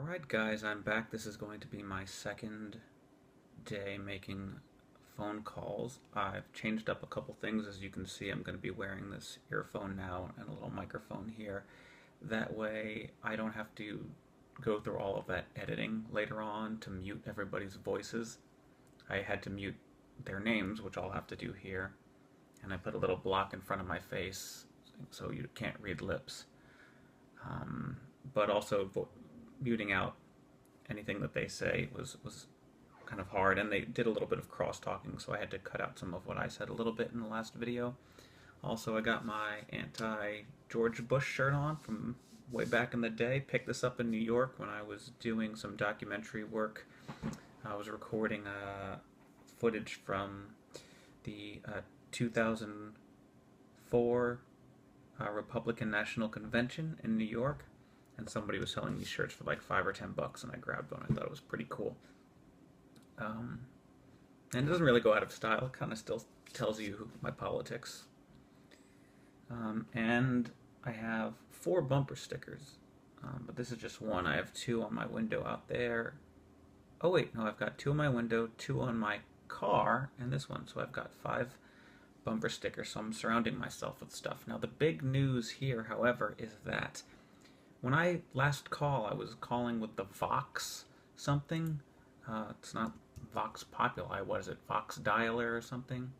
Alright guys, I'm back. This is going to be my second day making phone calls. I've changed up a couple things. As you can see, I'm going to be wearing this earphone now and a little microphone here. That way I don't have to go through all of that editing later on to mute everybody's voices. I had to mute their names, which I'll have to do here. And I put a little block in front of my face so you can't read lips. But also muting out anything that they say was kind of hard, and they did a little bit of cross-talking, so I had to cut out some of what I said a little bit in the last video. Also, I got my anti-George Bush shirt on from way back in the day. Picked this up in New York when I was doing some documentary work. I was recording footage from the 2004 Republican National Convention in New York, and somebody was selling these shirts for like $5 or $10, and I grabbed one. I thought it was pretty cool. And it doesn't really go out of style. It kind of still tells you my politics. And I have 4 bumper stickers, but this is just one. I have 2 on my window out there. Oh wait, no, I've got 2 on my window, 2 on my car, and this one. So I've got 5 bumper stickers, so I'm surrounding myself with stuff. Now the big news here, however, is that when I last I was calling with the Vox something. It's not Vox Populi, what is it, Vox Dialer or something?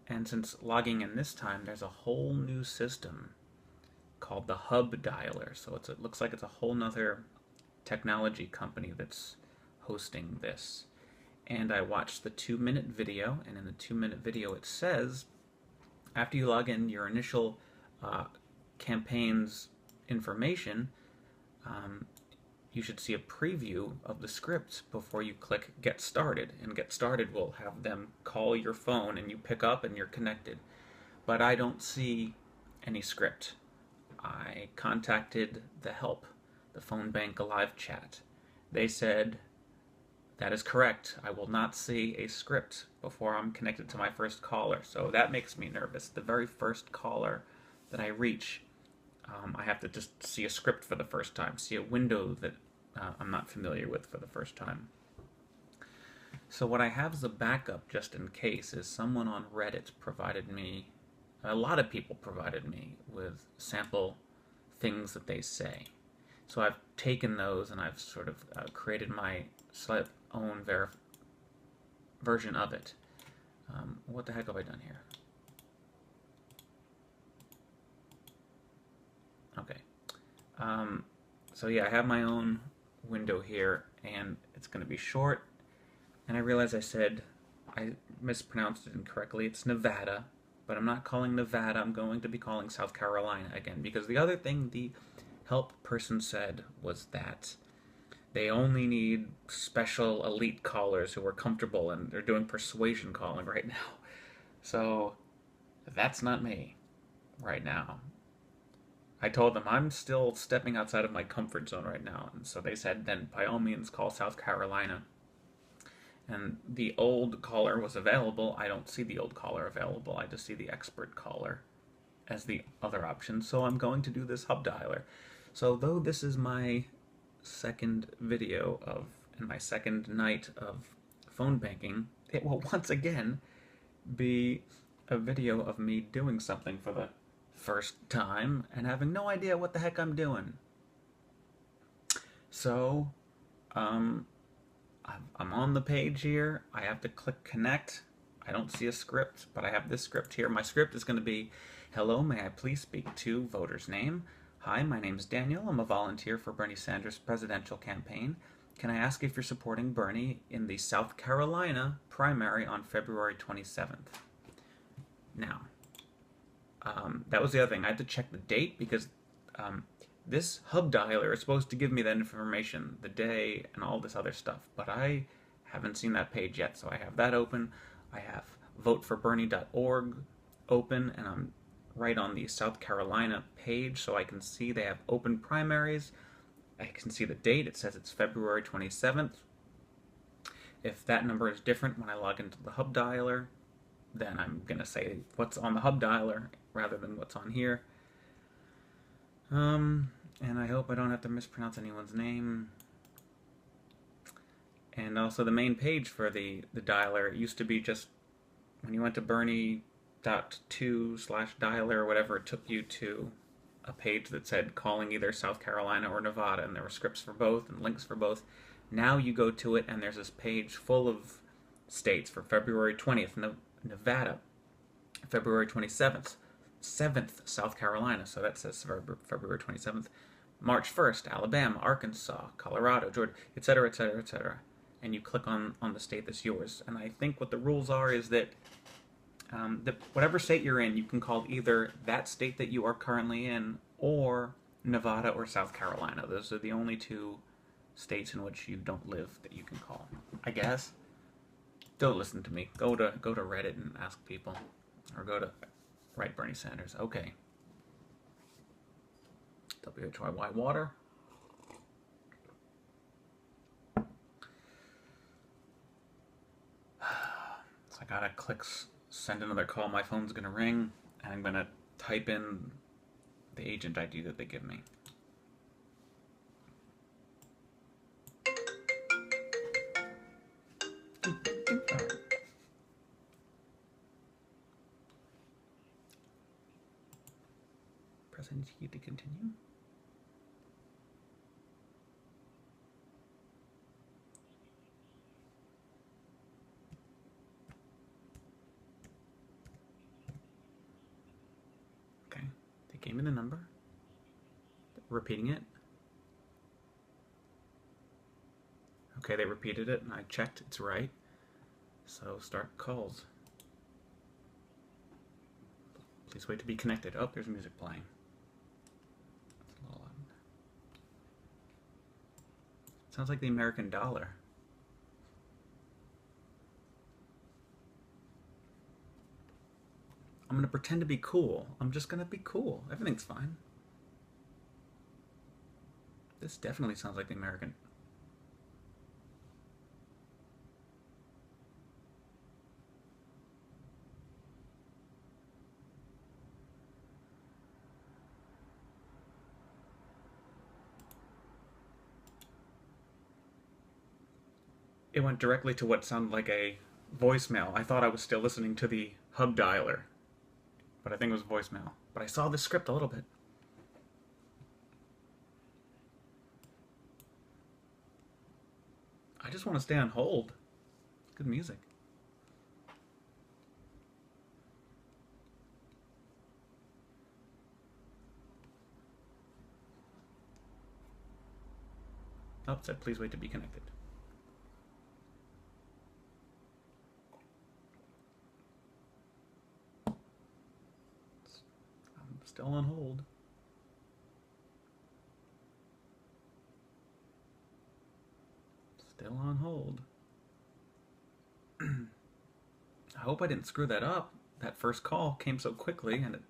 And since logging in this time, there's a whole new system called the Hub Dialer. So it looks like it's a whole nother technology company that's hosting this. And I watched the 2-minute video, and in the 2-minute video it says, after you log in your initial campaign's information, you should see a preview of the script before you click Get Started. And Get Started will have them call your phone and you pick up and you're connected. But I don't see any script. I contacted the help, the phone bank live chat. They said, that is correct. I will not see a script before I'm connected to my first caller. So that makes me nervous. The very first caller that I reach, I have to just see a script for the first time, see a window that I'm not familiar with for the first time. So what I have as a backup, just in case, is someone on Reddit provided me, a lot of people provided me with sample things that they say. So I've taken those and I've sort of created my slight own version of it. What the heck have I done here? Okay. So yeah, I have my own window here, and it's going to be short. And I realize I mispronounced it incorrectly. It's Nevada, but I'm not calling Nevada. I'm going to be calling South Carolina again, because the other thing the help person said was that they only need special elite callers who are comfortable, and they're doing persuasion calling right now. So that's not me right now. I told them I'm still stepping outside of my comfort zone right now, and so they said, then by all means call South Carolina. And the old caller was available. I don't see the old caller available. I just see the expert caller as the other option, so I'm going to do this Hub Dialer. So though this is my second video and my second night of phone banking, it will once again be a video of me doing something for the first time and having no idea what the heck I'm doing. So I'm on the page here. I have to click connect. I don't see a script, but I have this script here. My script is going to be, hello, may I please speak to voter's name? Hi, my name's Daniel. I'm a volunteer for Bernie Sanders' presidential campaign. Can I ask if you're supporting Bernie in the South Carolina primary on February 27th? Now, that was the other thing. I had to check the date, because this Hub Dialer is supposed to give me that information, the day, and all this other stuff. But I haven't seen that page yet, so I have that open. I have voteforbernie.org open, and I'm right on the South Carolina page, so I can see they have open primaries. I can see the date. It says it's February 27th. If that number is different when I log into the Hub Dialer, then I'm going to say what's on the Hub Dialer rather than what's on here. And I hope I don't have to mispronounce anyone's name. And also the main page for the dialer, it used to be just when you went to Bernie.2/dialer or whatever, it took you to a page that said calling either South Carolina or Nevada, and there were scripts for both and links for both. Now you go to it, and there's this page full of states for February 20th, Nevada, February 27th, 7th, South Carolina, so that says February 27th, March 1st, Alabama, Arkansas, Colorado, Georgia, etc., etc., etc. And you click on the state that's yours. And I think what the rules are is that whatever state you're in, you can call either that state that you are currently in or Nevada or South Carolina. Those are the only two states in which you don't live that you can call, I guess. Don't listen to me. Go to Reddit and ask people. Or go to Write Bernie Sanders. Okay. WHYY water. So I gotta click send another call. My phone's gonna ring, and I'm gonna type in the agent ID that they give me. Press any key to continue. Okay, they gave me the number. Repeating it. Okay, they repeated it, and I checked. It's right. So start calls. Please wait to be connected. Oh, there's music playing. That's a little loud. Sounds like the American dollar. I'm gonna pretend to be cool. I'm just gonna be cool. Everything's fine. This definitely sounds like the American. It went directly to what sounded like a voicemail. I thought I was still listening to the hub dialer, but I think it was voicemail. But I saw the script a little bit. I just want to stay on hold. Good music. Oh, it said please wait to be connected. I'm still on hold. Still on hold. I hope I didn't screw that up. That first call came so quickly, and it...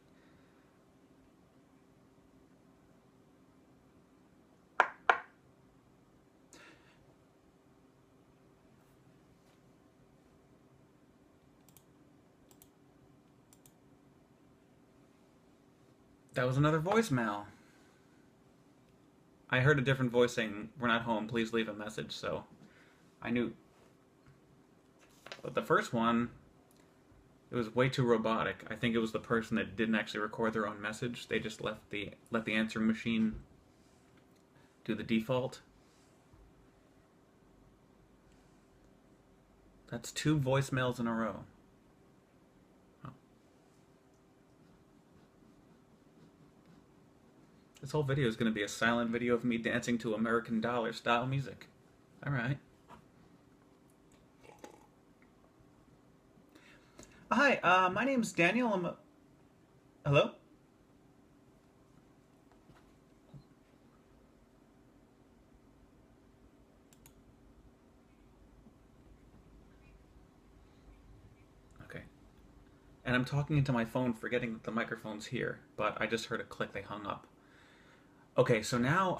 That was another voicemail. I heard a different voice saying, "We're not home, please leave a message," so I knew. But the first one, it was way too robotic. I think it was the person that didn't actually record their own message. They just let the answering machine do the default. That's 2 voicemails in a row. Oh. This whole video is going to be a silent video of me dancing to American dollar style music. Alright. Hi, my name's Daniel. I'm a... Hello? Okay. And I'm talking into my phone, forgetting that the microphone's here, but I just heard a click, they hung up. Okay, so now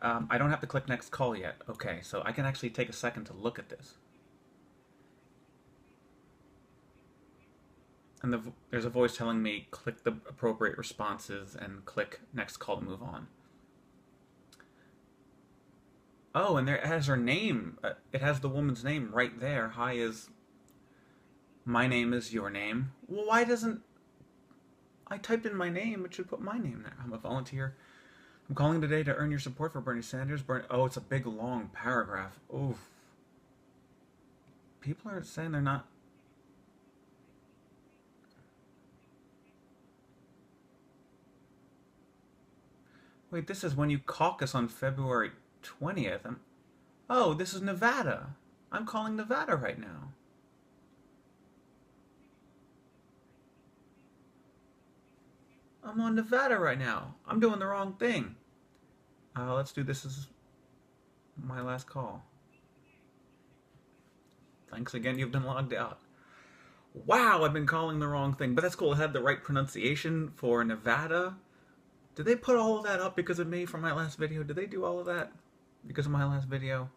I don't have to click next call yet. Okay, so I can actually take a second to look at this. And there's a voice telling me click the appropriate responses and click next call to move on. Oh, and there it has her name. It has the woman's name right there. Hi is my name is your name. Well, why doesn't I typed in my name? It should put my name there. I'm a volunteer. I'm calling today to earn your support for Bernie Sanders. Oh, it's a big long paragraph. Oof. People are saying they're not. Wait, this is when you caucus on February 20th. Oh, this is Nevada. I'm calling Nevada right now. I'm on Nevada right now. I'm doing the wrong thing. Let's do this as my last call. Thanks again, you've been logged out. Wow, I've been calling the wrong thing. But that's cool. It had the right pronunciation for Nevada. Did they put all of that up because of me from my last video? Did they do all of that because of my last video?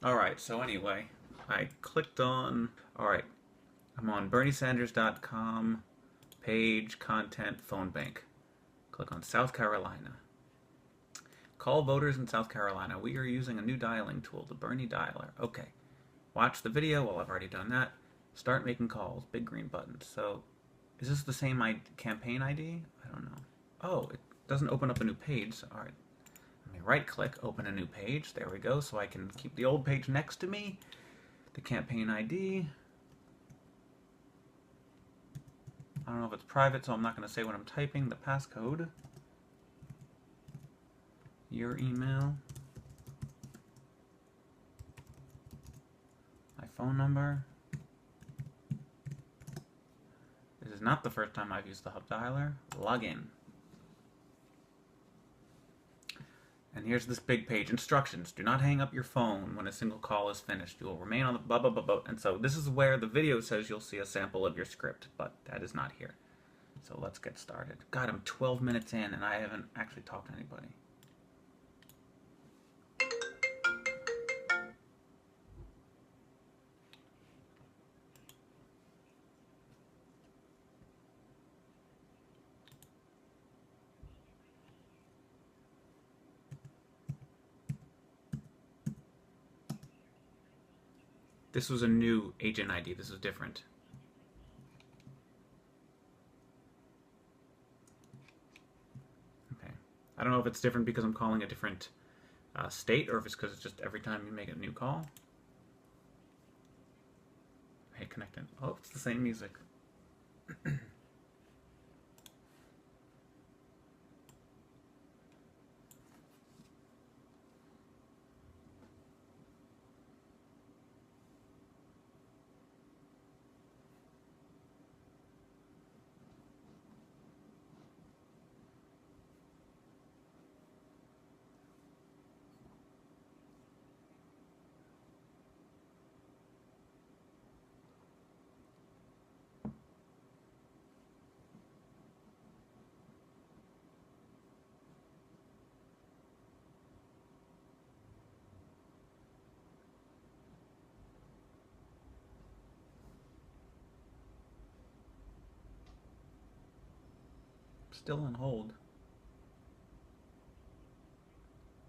Alright, so anyway, I clicked on... Alright, I'm on BernieSanders.com, page, content, phone bank. Click on South Carolina. Call voters in South Carolina. We are using a new dialing tool, the Bernie Dialer. Okay. Watch the video. Well, I've already done that. Start making calls. Big green button. So, is this the same campaign ID? I don't know. Oh, it doesn't open up a new page. So, all right. Let me right-click, open a new page. There we go. So I can keep the old page next to me. The campaign ID. I don't know if it's private, so I'm not going to say what I'm typing. The passcode. Your email. My phone number. This is not the first time I've used the hub dialer. Log in. And here's this big page. Instructions. Do not hang up your phone when a single call is finished. You will remain on the blah, blah, blah, blah. And so this is where the video says you'll see a sample of your script, but that is not here. So let's get started. God, I'm 12 minutes in and I haven't actually talked to anybody. This was a new agent ID. This is different. Okay. I don't know if it's different because I'm calling a different state or if it's because it's just every time you make a new call. Hey, connecting. Oh, it's the same music. Still on hold.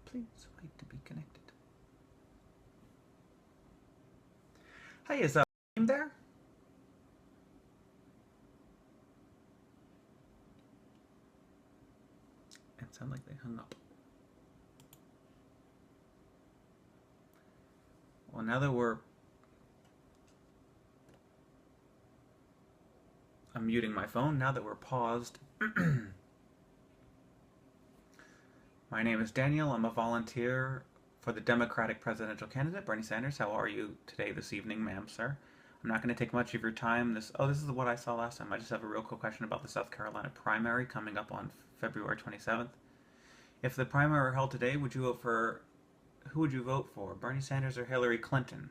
Please wait to be connected. Hey, is name there? It sounded like they hung up. Well, now that I'm muting my phone, now that we're paused. My name is Daniel. I'm a volunteer for the Democratic presidential candidate, Bernie Sanders. How are you today, this evening, ma'am, sir? I'm not going to take much of your time. This is what I saw last time. I just have a real quick question about the South Carolina primary coming up on February 27th. If the primary were held today, who would you vote for, Bernie Sanders or Hillary Clinton?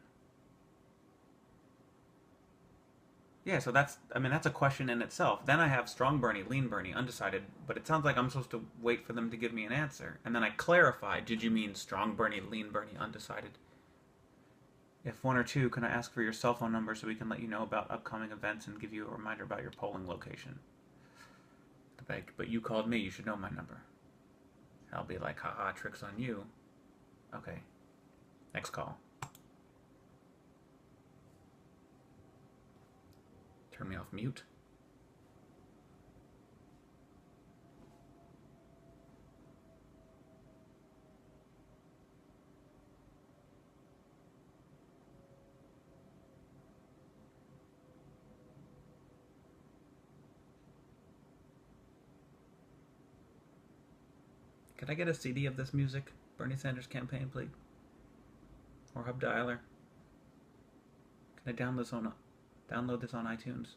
Yeah, so that's a question in itself. Then I have strong Bernie, lean Bernie, undecided, but it sounds like I'm supposed to wait for them to give me an answer. And then I clarify, did you mean strong Bernie, lean Bernie, undecided? If one or two, can I ask for your cell phone number so we can let you know about upcoming events and give you a reminder about your polling location? But you called me, you should know my number. I'll be like, haha, trick's on you. Okay. Next call. Turn me off mute. Could I get a CD of this music? Bernie Sanders campaign, please? Or Hub Dialer? Can I download this on iTunes?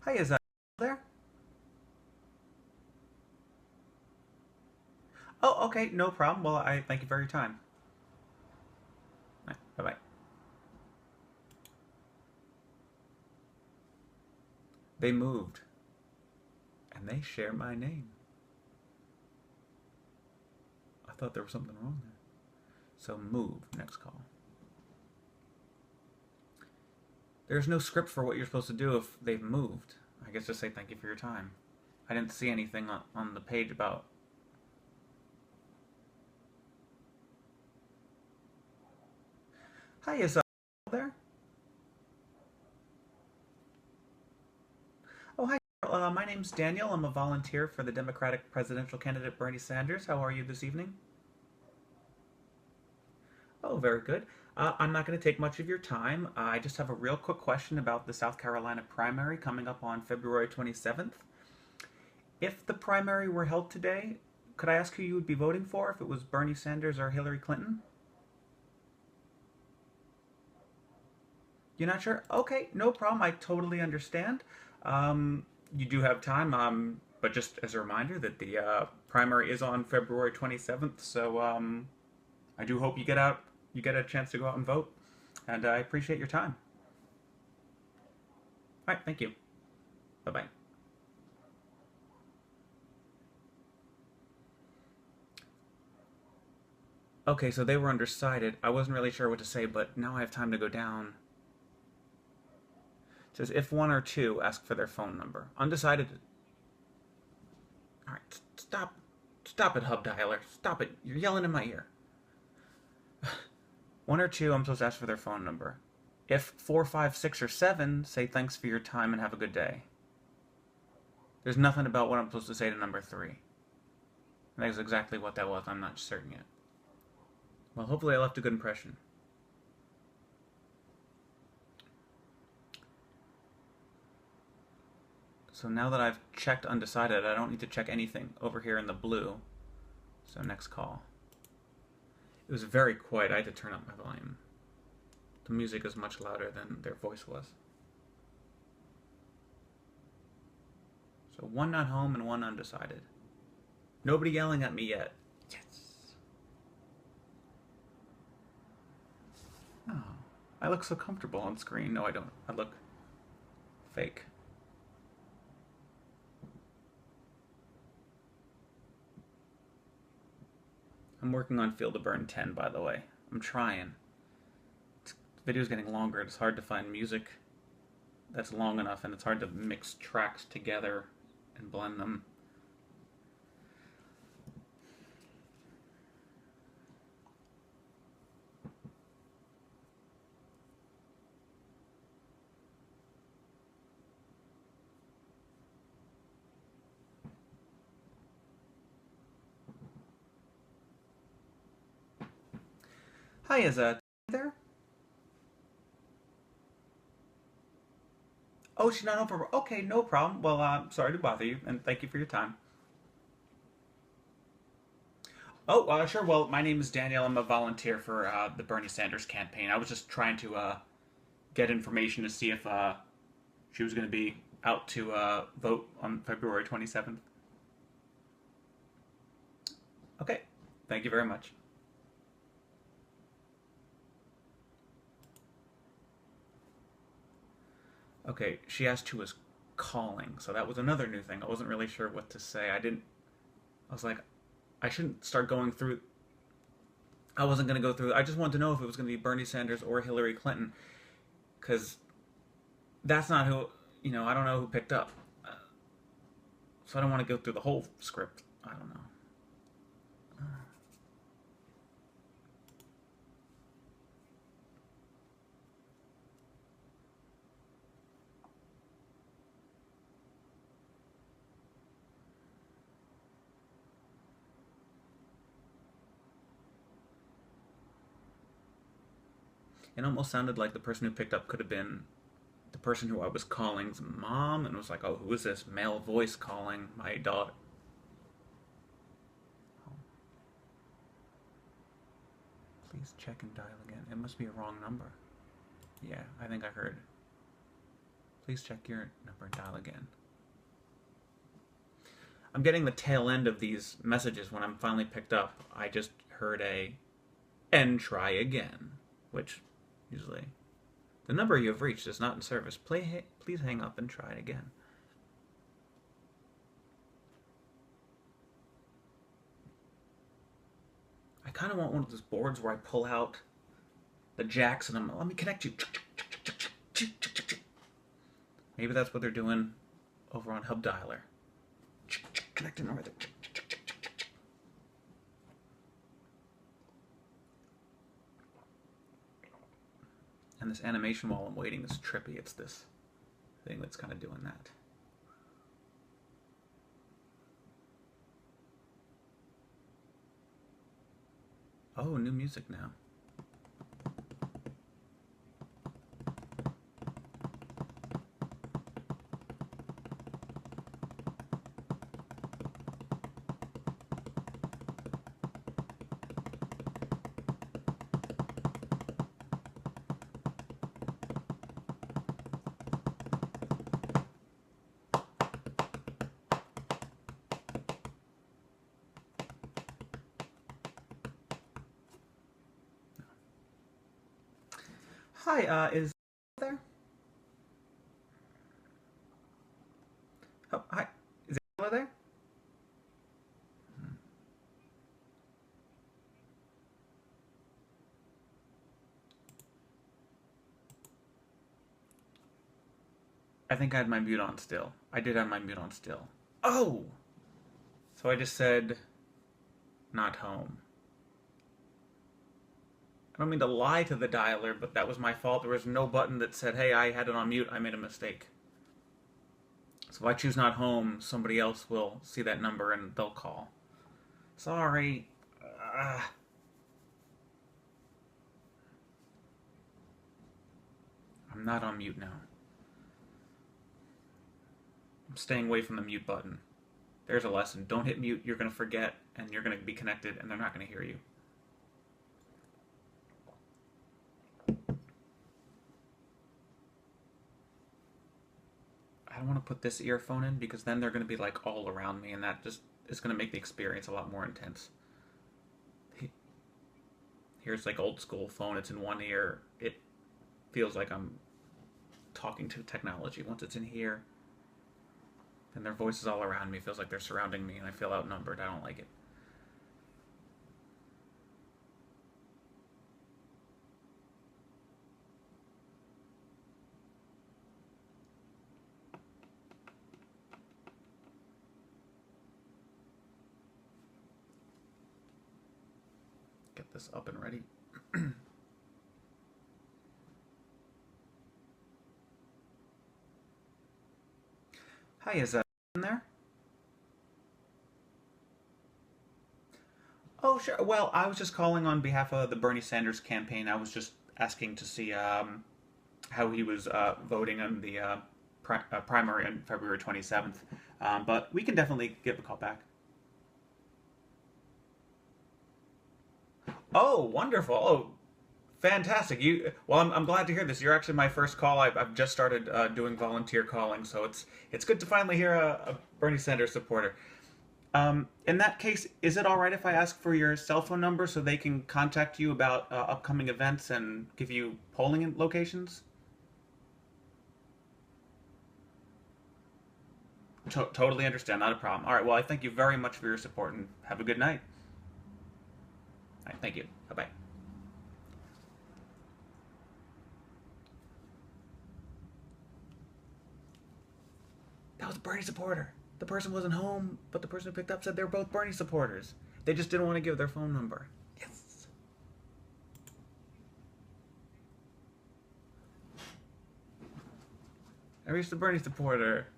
Hi, is that there? Oh, okay, no problem. Well, I thank you for your time. Bye-bye. They moved. And they share my name. I thought there was something wrong there. So move, next call. There's no script for what you're supposed to do if they've moved. I guess just say thank you for your time. I didn't see anything on the page about... Hi, is there? Oh, hi. My name's Daniel. I'm a volunteer for the Democratic presidential candidate Bernie Sanders. How are you this evening? Oh, very good. I'm not going to take much of your time. I just have a real quick question about the South Carolina primary coming up on February 27th. If the primary were held today, could I ask who you would be voting for if it was Bernie Sanders or Hillary Clinton? You're not sure? Okay, no problem. I totally understand. You do have time, but just as a reminder that the primary is on February 27th, so I do hope you get a chance to go out and vote, and I appreciate your time. All right, thank you. Bye-bye. Okay, so they were undecided. I wasn't really sure what to say, but now I have time to go down. It says, if one or two, ask for their phone number. Undecided. All right, stop. Stop it, Hub Dialer. Stop it. You're yelling in my ear. One or two, I'm supposed to ask for their phone number. If 4, 5, 6, or 7, say thanks for your time and have a good day. There's nothing about what I'm supposed to say to number 3. That is exactly what that was. I'm not certain yet. Well, hopefully I left a good impression. So now that I've checked undecided, I don't need to check anything over here in the blue. So next call. It was very quiet. I had to turn up my volume. The music is much louder than their voice was. So one not home and one undecided. Nobody yelling at me yet. Yes. Oh, I look so comfortable on screen. No, I don't. I look fake. I'm working on Feel the Burn 10, by the way. I'm trying. The video's getting longer. It's hard to find music that's long enough, and it's hard to mix tracks together and blend them. Hi, is there? Oh, she's not over. Okay, no problem. Well, sorry to bother you, and thank you for your time. Oh, sure. Well, my name is Daniel. I'm a volunteer for the Bernie Sanders campaign. I was just trying to get information to see if she was going to be out to vote on February 27th. Okay, thank you very much. Okay, she asked who was calling. So that was another new thing. I wasn't really sure what to say. I was like, I shouldn't start going through. I wasn't going to go through. I just wanted to know if it was going to be Bernie Sanders or Hillary Clinton, because that's not who, I don't know who picked up. So I don't want to go through the whole script. I don't know. It almost sounded like the person who picked up could have been the person who I was calling's mom, and was like, oh, who is this male voice calling my daughter? Oh. Please check and dial again. It must be a wrong number. Yeah, I think I heard. Please check your number and dial again. I'm getting the tail end of these messages when I'm finally picked up. I just heard and try again, which usually, the number you have reached is not in service. Please hang up and try it again. I kind of want one of those boards where I pull out the jacks and let me connect you. Maybe that's what they're doing over on Hub Dialer. Connecting over there. And this animation while I'm waiting is trippy. It's this thing that's kind of doing that. Oh, new music now. Hi, is there? Oh, hi. Is Angela there? I think I had my mute on still. I did have my mute on still. Oh! So I just said, not home. I don't mean to lie to the dialer, but that was my fault. There was no button that said, hey, I had it on mute. I made a mistake. So if I choose not home, somebody else will see that number and they'll call. Sorry. I'm not on mute now. I'm staying away from the mute button. There's a lesson. Don't hit mute. You're going to forget, and you're going to be connected, and they're not going to hear you. I don't want to put this earphone in because then they're going to be like all around me, and that just is going to make the experience a lot more intense. Here's like old school phone. It's in one ear. It feels like I'm talking to technology. Once it's in here, then their voice is all around me. It feels like they're surrounding me, and I feel outnumbered. I don't like it. Get this up and ready. Hi, is that in there? Oh, sure. Well, I was just calling on behalf of the Bernie Sanders campaign. I was just asking to see how he was voting on the primary on February 27th. But we can definitely give a call back. Oh, wonderful. Oh, fantastic. Well, I'm glad to hear this. You're actually my first call. I've just started doing volunteer calling, so it's good to finally hear a Bernie Sanders supporter. In that case, is it all right if I ask for your cell phone number so they can contact you about upcoming events and give you polling locations? Totally understand. Not a problem. All right. Well, I thank you very much for your support and have a good night. All right. Thank you. Bye bye. That was a Bernie supporter. The person wasn't home, but the person who picked up said they were both Bernie supporters. They just didn't want to give their phone number. Yes. I reached the Bernie supporter.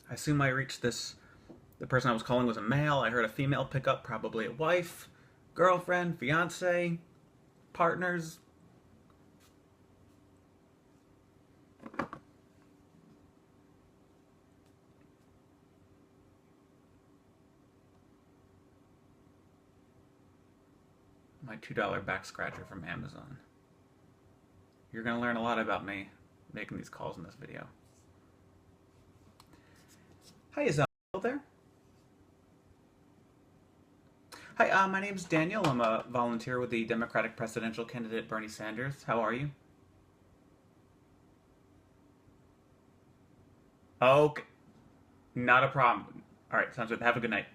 I assume I reached this. The person I was calling was a male. I heard a female pick up, probably a wife, girlfriend, fiance, partners. My $2 back scratcher from Amazon. You're going to learn a lot about me making these calls in this video. Hi, is that there? Hi, my name's Daniel. I'm a volunteer with the Democratic presidential candidate Bernie Sanders. How are you? Okay, not a problem. All right, sounds good. Have a good night.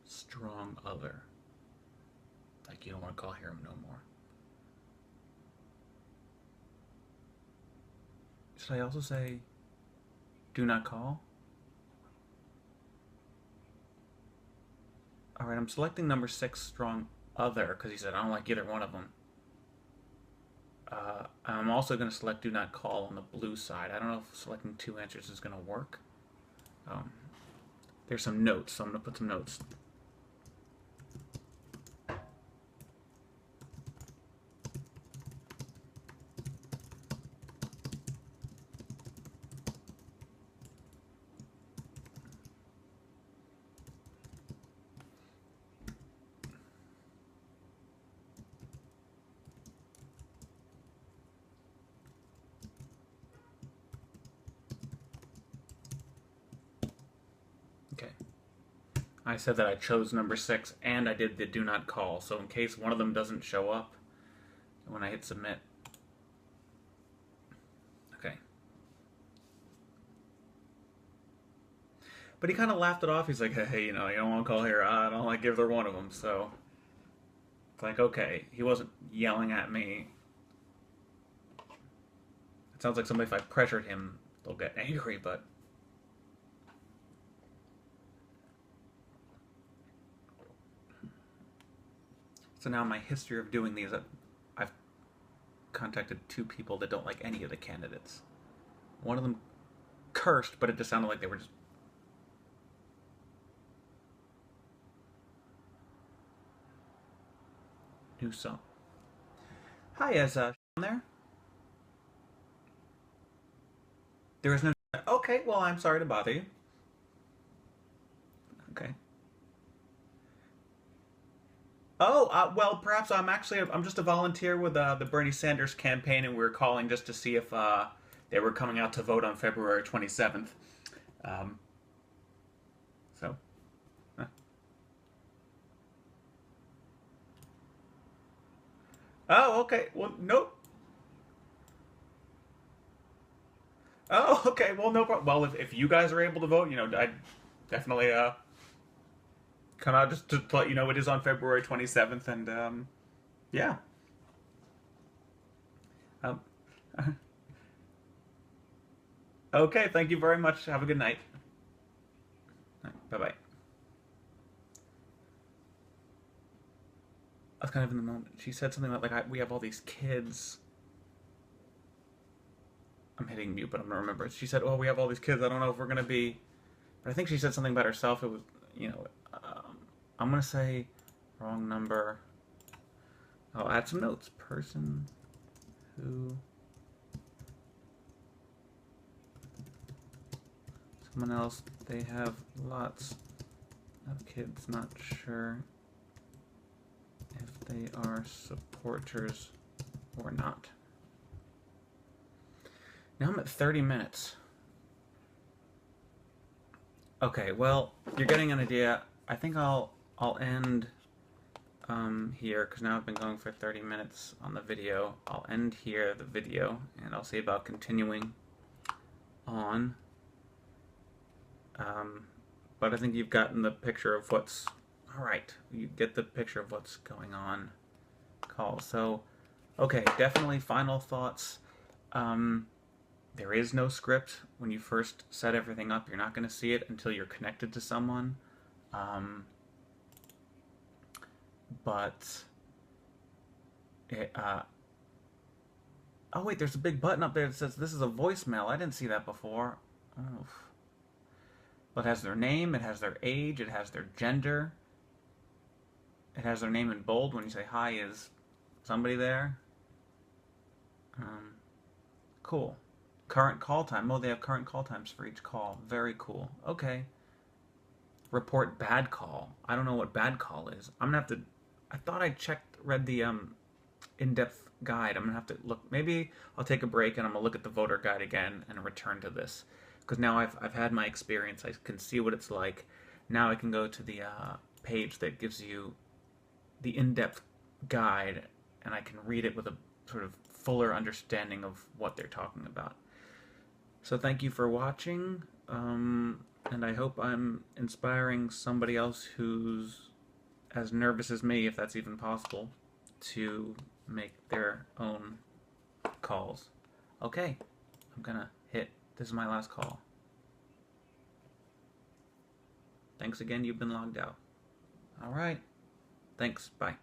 Strong other. Like you don't want to call him no more. Should I also say, do not call? All right, I'm selecting number 6, strong other, because he said I don't like either one of them. I'm also going to select do not call on the blue side. I don't know if selecting 2 answers is going to work. Um, there's some notes, so I'm going to put some notes. Okay. I said that I chose number 6 and I did the do not call, so in case one of them doesn't show up when I hit submit. Okay. But he kind of laughed it off. He's like, hey, you know, you don't want to call here. I don't like either one of them, so it's like, okay. He wasn't yelling at me. It sounds like somebody, if I pressured him, they'll get angry, but so now my history of doing these, I've contacted 2 people that don't like any of the candidates. One of them cursed, but it just sounded like they were just... New song. Hi, is Sean there? There is no... Okay, well, I'm sorry to bother you. Okay. Oh, well, perhaps I'm just a volunteer with the Bernie Sanders campaign, and we were calling just to see if they were coming out to vote on February 27th. Um, so, huh. Oh, okay. Well, nope. Oh, okay. Well, no problem. Well, if you guys are able to vote, you know, I definitely come out just to let you know it is on February 27th, and yeah. Um, okay, thank you very much. Have a good night. Bye bye. I was kind of in the moment. She said something about we have all these kids. I'm hitting mute, but I'm gonna remember it. She said, "Oh, we have all these kids. I don't know if we're gonna be," but I think she said something about herself. It was, you know, I'm gonna say wrong number. I'll add some notes. Person who someone else. They have lots of kids. Not sure if they are supporters or not. Now I'm at 30 minutes. Okay, well, you're getting an idea. I think I'll end here, because now I've been going for 30 minutes on the video. I'll end here the video, and I'll see about continuing on. But I think you've gotten the picture of what's... Alright, you get the picture of what's going on. Call. So, okay, definitely final thoughts. There is no script. When you first set everything up, you're not going to see it until you're connected to someone. But it, oh wait, there's a big button up there that says this is a voicemail. I didn't see that before. Oof. But it has their name, it has their age, it has their gender. It has their name in bold when you say, hi, is somebody there? Cool. Current call time. Oh, they have current call times for each call. Very cool. Okay. Report bad call. I don't know what bad call is. I'm gonna have to... I thought I read the in-depth guide. I'm gonna have to look. Maybe I'll take a break and I'm gonna look at the voter guide again and return to this. Because now I've had my experience. I can see what it's like. Now I can go to the page that gives you the in-depth guide, and I can read it with a sort of fuller understanding of what they're talking about. So thank you for watching, and I hope I'm inspiring somebody else who's as nervous as me, if that's even possible, to make their own calls. Okay, I'm gonna hit, this is my last call. Thanks again, you've been logged out. Alright, thanks, bye.